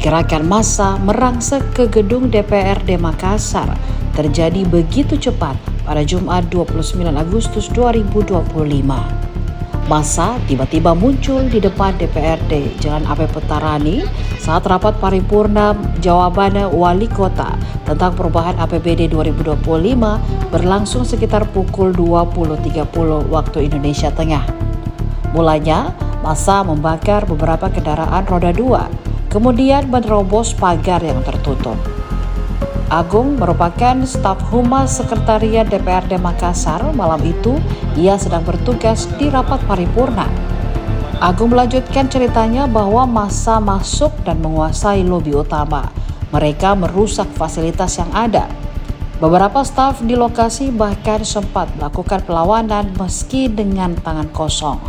Pergerakan massa merangsek ke gedung DPRD Makassar terjadi begitu cepat pada Jumat 29 Agustus 2025. Massa tiba-tiba muncul di depan DPRD Jalan AP Petarani saat rapat paripurna jawaban Wali Kota tentang perubahan APBD 2025 berlangsung sekitar pukul 20.30 waktu Indonesia Tengah. Mulanya, massa membakar beberapa kendaraan roda 2, kemudian menerobos pagar yang tertutup. Agung merupakan staf humas sekretariat DPRD Makassar. Malam itu, ia sedang bertugas di rapat paripurna. Agung melanjutkan ceritanya bahwa massa masuk dan menguasai lobi utama. Mereka merusak fasilitas yang ada. Beberapa staf di lokasi bahkan sempat melakukan perlawanan meski dengan tangan kosong.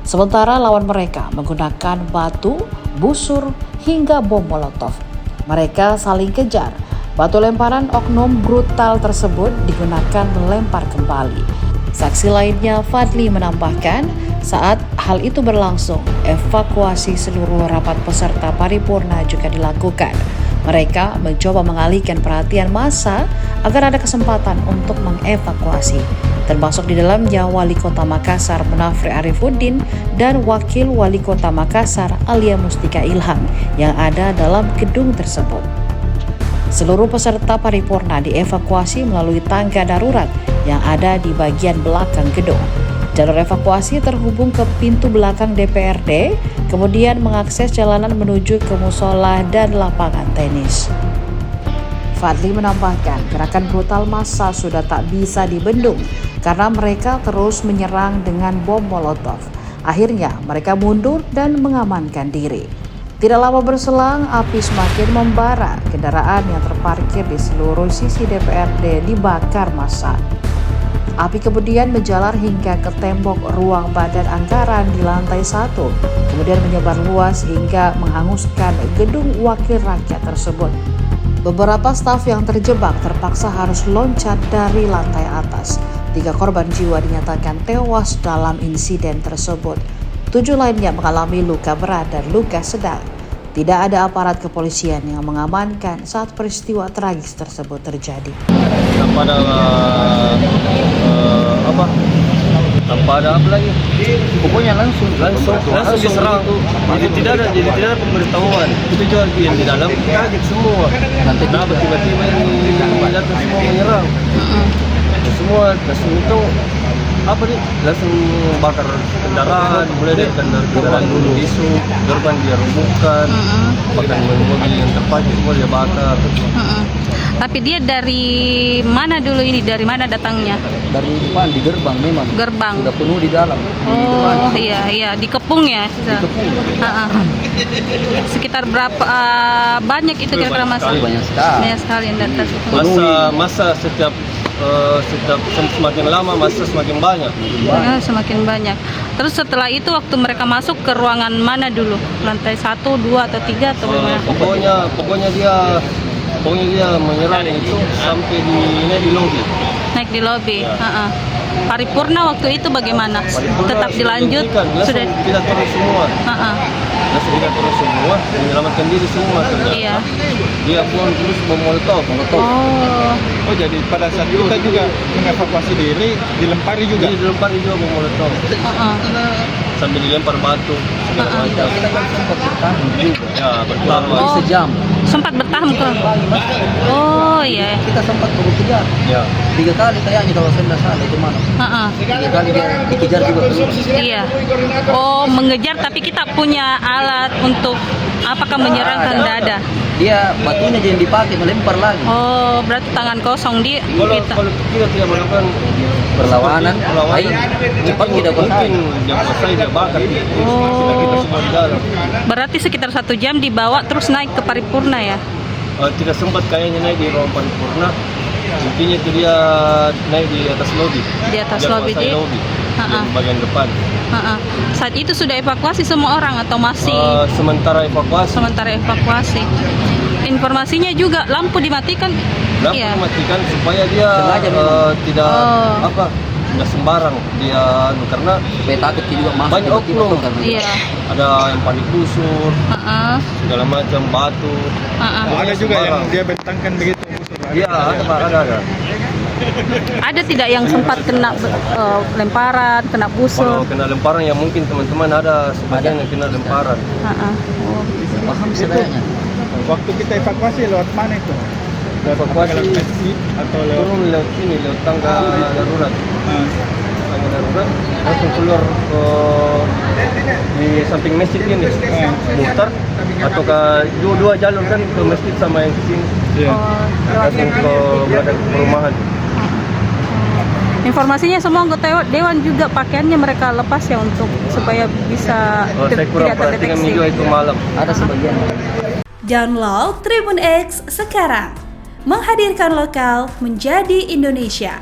Sementara lawan mereka menggunakan batu, busur, hingga bom molotov. Mereka saling kejar. Batu lemparan oknum brutal tersebut digunakan melempar kembali. Saksi lainnya, Fadli, menambahkan saat hal itu berlangsung, evakuasi seluruh rapat peserta paripurna juga dilakukan. Mereka mencoba mengalihkan perhatian massa agar ada kesempatan untuk mengevakuasi, termasuk di dalamnya Wali Kota Makassar Munafri Arifuddin dan Wakil Wali Kota Makassar Alia Mustika Ilham yang ada dalam gedung tersebut. Seluruh peserta paripurna dievakuasi melalui tangga darurat yang ada di bagian belakang gedung. Jalur evakuasi terhubung ke pintu belakang DPRD, kemudian mengakses jalanan menuju ke musola dan lapangan tenis. Fadli menambahkan, gerakan brutal massa sudah tak bisa dibendung karena mereka terus menyerang dengan bom molotov. Akhirnya mereka mundur dan mengamankan diri. Tidak lama berselang, api semakin membara. Kendaraan yang terparkir di seluruh sisi DPRD dibakar massa. Api kemudian menjalar hingga ke tembok ruang badan anggaran di lantai 1, kemudian menyebar luas hingga menghanguskan gedung wakil rakyat tersebut. Beberapa staf yang terjebak terpaksa harus loncat dari lantai atas. 3 korban jiwa dinyatakan tewas dalam insiden tersebut. 7 lainnya mengalami luka berat dan luka sedang. Tidak ada aparat kepolisian yang mengamankan saat peristiwa tragis tersebut terjadi. Tanpa ada apa lagi? Pokoknya langsung diserang. Jadi tidak ada pemberitahuan. Itu juga yang di dalam kaget semua. Nanti tiba-tiba ini datang semua menyerang. Semua langsung itu langsung bakar kendaraan, mulai dari kendaraan dulu isu, gerbang dia robohkan, bahkan mobil yang terparkir semua dia bakar. Tapi dia dari mana dulu ini? Dari mana datangnya? Dari depan, di gerbang memang. Gerbang. Sudah penuh di dalam. Oh iya, dikepung ya. Dikepung. Sekitar berapa banyak itu kira-kira masa? Banyak sekali. Banyak sekali yang datang. Masa setiap semakin lama masa semakin banyak. Ya, semakin banyak. Terus setelah itu waktu mereka masuk ke ruangan mana dulu? Lantai 1, 2 atau 3 atau bagaimana? Pokoknya dia menyerang itu sampai di lobi. Naik di lobi. Ya. Paripurna waktu itu bagaimana? Tetap dilanjut? Sudah kita turun semua. Langsung kita turun semua, menyelamatkan diri semua. Iya. Dia pun terus bom molotov. Oh, jadi pada saat kita juga mengevakuasi diri, dilempari juga bom molotov. Sambil dilempar batu segala macam. Kita kan sempat bertahan juga. Ya, bertahan sejam. Sempat bertahan ke. Oh iya. Kita sempat kejar. Ya. 3 kali kayaknya kalau saya tidak salah itu mana. 3 kali dia dikejar juga. Iya. Oh, mengejar tapi kita punya alat untuk apakah menyerang kan tidak ada? Dia batunya yang dipakai melempar lagi. Oh, berarti tangan kosong dia. Kalau kita tidak melakukan perlawanan, cepat kita mungkin dia selesai dia bakar. Kita semua di dalam. Berarti sekitar 1 jam dibawa terus naik ke paripurna ya? Tidak sempat kayaknya naik di ruang paripurna. Intinya itu dia naik di atas lobi. Di atas lobi di bagian depan. Saat itu sudah evakuasi semua orang atau masih? Sementara evakuasi. Informasinya juga lampu dimatikan. Dimatikan supaya dia tidak nggak sembarang dia karena Supaya takut juga masuk banyak tiba-tiba oknum. kan. Iya. Ada yang panik busur, segala macam batu. Oh, ada juga yang dia bentangkan begitu. Iya, ada Pak, ada. Ada tidak yang sempat kena lemparan, kena Kalau busur? kena lemparan ya mungkin teman-teman ada sebagian yang kena lemparan. Oh. Paham sebenarnya. Waktu kita evakuasi lewat mana itu? Evakuasi Lewat masjid atau lewat turun lewat sini, lewat tangga darurat. Ah, Tangga darurat, langsung keluar ke di samping masjid ini, mutar atau ke dua jalur kan ke masjid sama yang ke sini. iya. Langsung ke belakang perumahan. Informasinya semua anggota dewan juga pakaiannya mereka lepas ya untuk supaya bisa Saya kurang tidak perhatikan terdeteksi. juga itu malam. Ada sebagian. Download Tribun X sekarang. Menghadirkan lokal menjadi Indonesia.